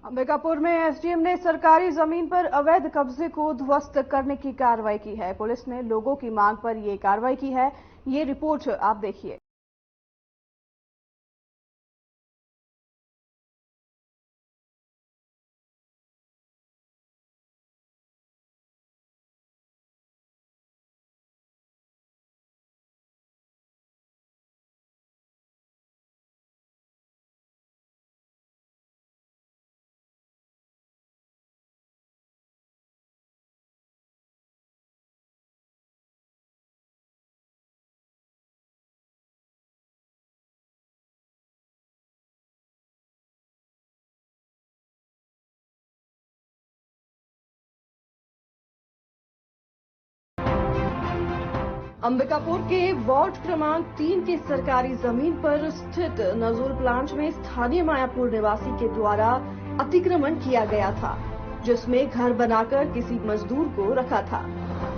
अंबिकापुर में एसडीएम ने सरकारी जमीन पर अवैध कब्जे को ध्वस्त करने की कार्रवाई की है। पुलिस ने लोगों की मांग पर ये कार्रवाई की है। ये रिपोर्ट आप देखिए। अंबिकापुर के वार्ड क्रमांक 3 की सरकारी जमीन पर स्थित नजूल प्लांट में स्थानीय मायापुर निवासी के द्वारा अतिक्रमण किया गया था, जिसमें घर बनाकर किसी मजदूर को रखा था।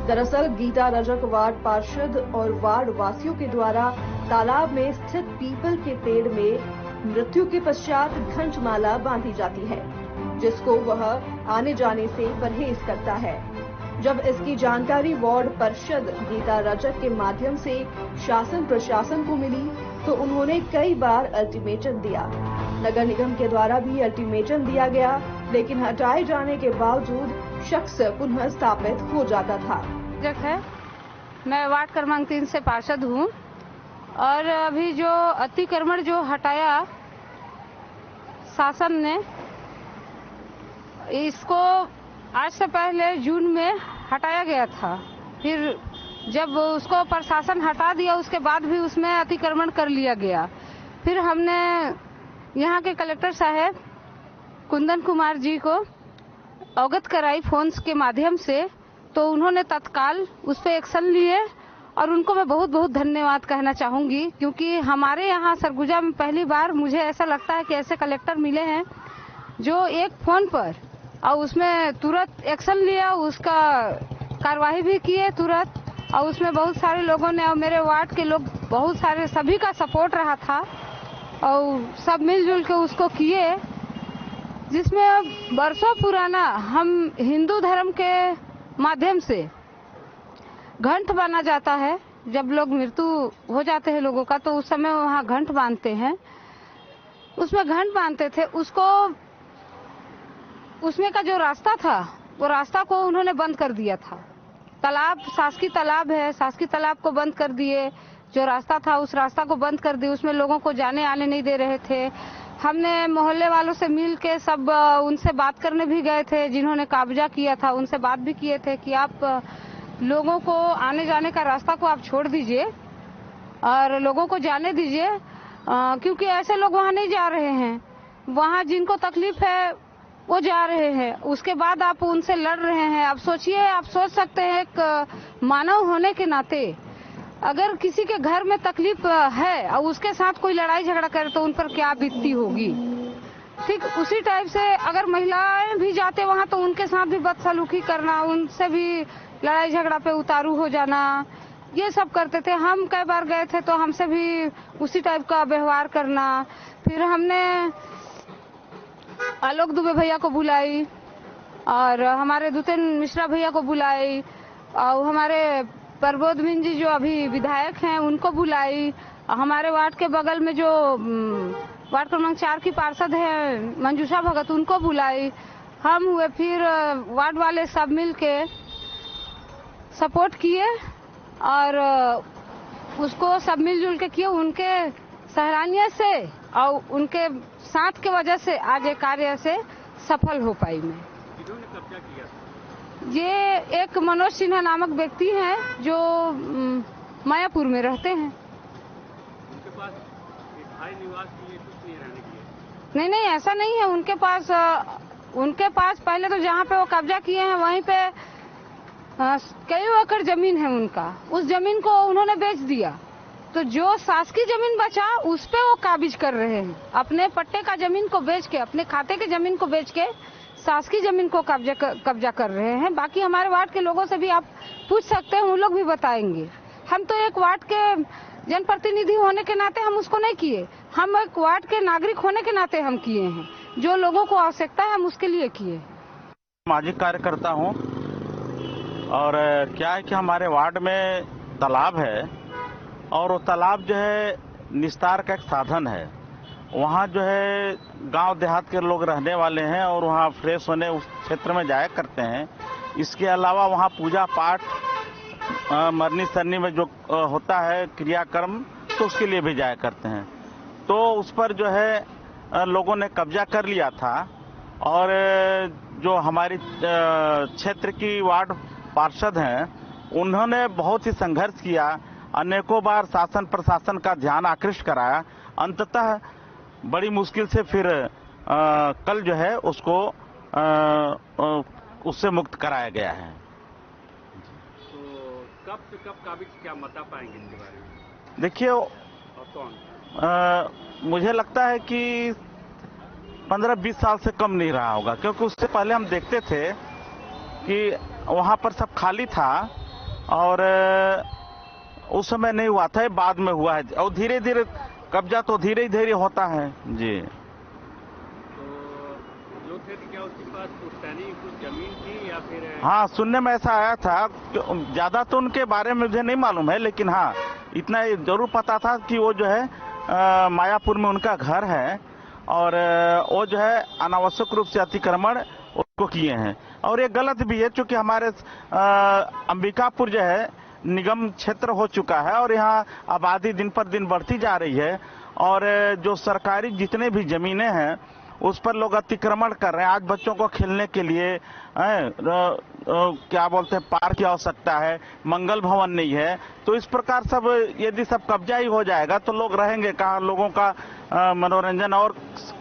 दरअसल गीता रजक वार्ड पार्षद और वार्ड वासियों के द्वारा तालाब में स्थित पीपल के पेड़ में मृत्यु के पश्चात घंटमाला बांधी जाती है, जिसको वह आने जाने से परहेज करता है। जब इसकी जानकारी वार्ड पार्षद गीता रजक के माध्यम से शासन प्रशासन को मिली तो उन्होंने कई बार अल्टीमेटम दिया। नगर निगम के द्वारा भी अल्टीमेटम दिया गया, लेकिन हटाए जाने के बावजूद शख्स पुनः स्थापित हो जाता था। है मैं वार्ड क्रमांक 3 से पार्षद हूँ और अभी जो अतिक्रमण जो हटाया शासन ने, इसको आज से पहले जून में हटाया गया था। फिर जब उसको प्रशासन हटा दिया उसके बाद भी उसमें अतिक्रमण कर लिया गया। फिर हमने यहाँ के कलेक्टर साहब कुंदन कुमार जी को अवगत कराई फोन के माध्यम से, तो उन्होंने तत्काल उस पर एक्शन लिए और उनको मैं बहुत बहुत धन्यवाद कहना चाहूंगी, क्योंकि हमारे यहाँ सरगुजा में पहली बार मुझे ऐसा लगता है कि ऐसे कलेक्टर मिले हैं जो एक फोन पर और उसमें तुरंत एक्शन लिया, उसका कार्रवाई भी किए तुरंत। और उसमें बहुत सारे लोगों ने और मेरे वार्ड के लोग बहुत सारे सभी का सपोर्ट रहा था और सब मिलजुल के उसको किए, जिसमें अब बरसों पुराना हम हिंदू धर्म के माध्यम से घंट बांधा जाता है। जब लोग मृत्यु हो जाते हैं लोगों का तो उस समय वहाँ घंट बांधते हैं, उसमें घंट बांधते थे। उसको उसमें का जो रास्ता था वो रास्ता को उन्होंने बंद कर दिया था। तालाब शासकीय तालाब है, शासकीय तालाब को बंद कर दिए। जो रास्ता था उस रास्ता को बंद कर दिए, उसमें लोगों को जाने आने नहीं दे रहे थे। हमने मोहल्ले वालों से मिल के सब उनसे बात करने भी गए थे, जिन्होंने कब्जा किया था उनसे बात भी किए थे कि आप लोगों को आने जाने का रास्ता को आप छोड़ दीजिए और लोगों को जाने दीजिए, क्योंकि ऐसे लोग वहाँ नहीं जा रहे हैं। वहाँ जिनको तकलीफ है वो जा रहे हैं, उसके बाद आप उनसे लड़ रहे हैं। आप सोचिए, आप सोच सकते हैं एक मानव होने के नाते अगर किसी के घर में तकलीफ है और उसके साथ कोई लड़ाई झगड़ा करे तो उन पर क्या बीतती होगी। ठीक उसी टाइप से अगर महिलाएं भी जाते वहां तो उनके साथ भी बदसलूकी करना, उनसे भी लड़ाई झगड़ा पे उतारू हो जाना, ये सब करते थे। हम कई बार गए थे तो हमसे भी उसी टाइप का व्यवहार करना। फिर हमने आलोक दुबे भैया को बुलाई और हमारे दुतेन मिश्रा भैया को बुलाई और हमारे प्रबोध मिन जी जो अभी विधायक हैं उनको बुलाई। हमारे वार्ड के बगल में जो वार्ड क्रमांक 4 की पार्षद है मंजूषा भगत, उनको बुलाई। हम हुए, फिर वार्ड वाले सब मिल के सपोर्ट किए और उसको सब मिलजुल के किए। उनके सराहनीय से और उनके साथ के वजह से आज ये कार्य से सफल हो पाई मैं। किन्होंने कब्जा किया? ये एक मनोज सिन्हा नामक व्यक्ति हैं जो मायापुर में रहते हैं। उनके पास स्थायी निवास के लिए कुछ नहीं रहने के लिए? नहीं, ऐसा नहीं है। उनके पास पहले तो जहाँ पे वो कब्जा किए हैं वहीं पे कई एकड़ जमीन है उनका। उस जमीन को उन्होंने बेच दिया, तो जो शासकीय जमीन बचा उस पे वो काबिज कर रहे हैं। अपने पट्टे का जमीन को बेच के, अपने खाते के जमीन को बेच के शासकीय जमीन को कब्जा कर रहे हैं। बाकी हमारे वार्ड के लोगों से भी आप पूछ सकते हैं, उन लोग भी बताएंगे। हम तो एक वार्ड के जनप्रतिनिधि होने के नाते हम उसको नहीं किए, हम एक वार्ड के नागरिक होने के नाते हम किए हैं। जो लोगों को आवश्यकता है हम उसके लिए किए। सामाजिक कार्यकर्ता हूँ और क्या है कि हमारे वार्ड में तालाब है और वो तालाब जो है निस्तार का एक साधन है। वहाँ जो है गांव देहात के लोग रहने वाले हैं और वहाँ फ्रेश होने उस क्षेत्र में जाया करते हैं। इसके अलावा वहाँ पूजा पाठ मरनी सरनी में जो होता है क्रियाक्रम तो उसके लिए भी जाया करते हैं। तो उस पर जो है लोगों ने कब्जा कर लिया था और जो हमारी क्षेत्र की वार्ड पार्षद हैं उन्होंने बहुत ही संघर्ष किया, अनेकों बार शासन प्रशासन का ध्यान आकृष्ट कराया। अंततः बड़ी मुश्किल से फिर कल जो है उसको उससे मुक्त कराया गया है। तो कब से कब काबिज क्या बता पाएंगे इसके बारे में? देखिए और कौन? मुझे लगता है कि 15-20 साल से कम नहीं रहा होगा, क्योंकि उससे पहले हम देखते थे कि वहाँ पर सब खाली था और उस समय नहीं हुआ था, बाद में हुआ है और धीरे धीरे कब्जा तो धीरे धीरे होता है जी। तो जो थे क्या उसके पास पुश्तैनी कुछ जमीन थी या फिर? हाँ, सुनने में ऐसा आया था, ज्यादा तो उनके बारे में मुझे नहीं मालूम है, लेकिन हाँ इतना जरूर पता था कि वो जो है मायापुर में उनका घर है और वो जो है अनावश्यक रूप से अतिक्रमण उसको किए हैं और ये गलत भी है, क्योंकि हमारे अंबिकापुर जो है निगम क्षेत्र हो चुका है और यहाँ आबादी दिन पर दिन बढ़ती जा रही है और जो सरकारी जितने भी जमीनें हैं उस पर लोग अतिक्रमण कर रहे हैं। आज बच्चों को खेलने के लिए क्या बोलते हैं पार्क की आवश्यकता है, मंगल भवन नहीं है, तो इस प्रकार सब यदि सब कब्जा ही हो जाएगा तो लोग रहेंगे कहाँ, लोगों का मनोरंजन और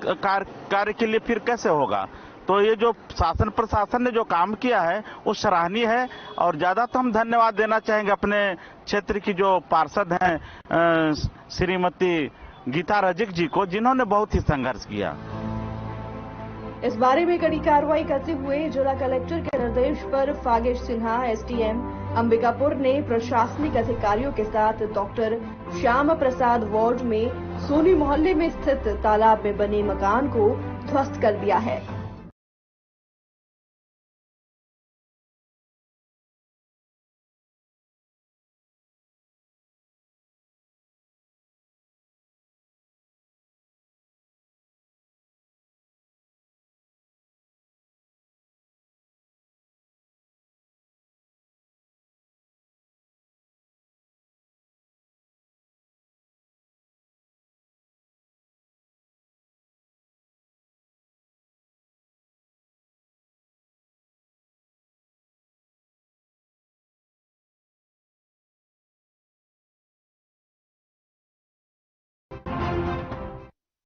कार्य के लिए फिर कैसे होगा। तो ये जो शासन प्रशासन ने जो काम किया है वो सराहनीय है और ज्यादा तो हम धन्यवाद देना चाहेंगे अपने क्षेत्र की जो पार्षद हैं श्रीमती गीता रजिक जी को, जिन्होंने बहुत ही संघर्ष किया। इस बारे में कड़ी कार्रवाई करते हुए जिला कलेक्टर के निर्देश पर फागेश सिन्हा एसडीएम अंबिकापुर ने प्रशासनिक अधिकारियों के साथ डॉक्टर श्याम प्रसाद वार्ड में सोनी मोहल्ले में स्थित तालाब में बने मकान को ध्वस्त कर दिया है।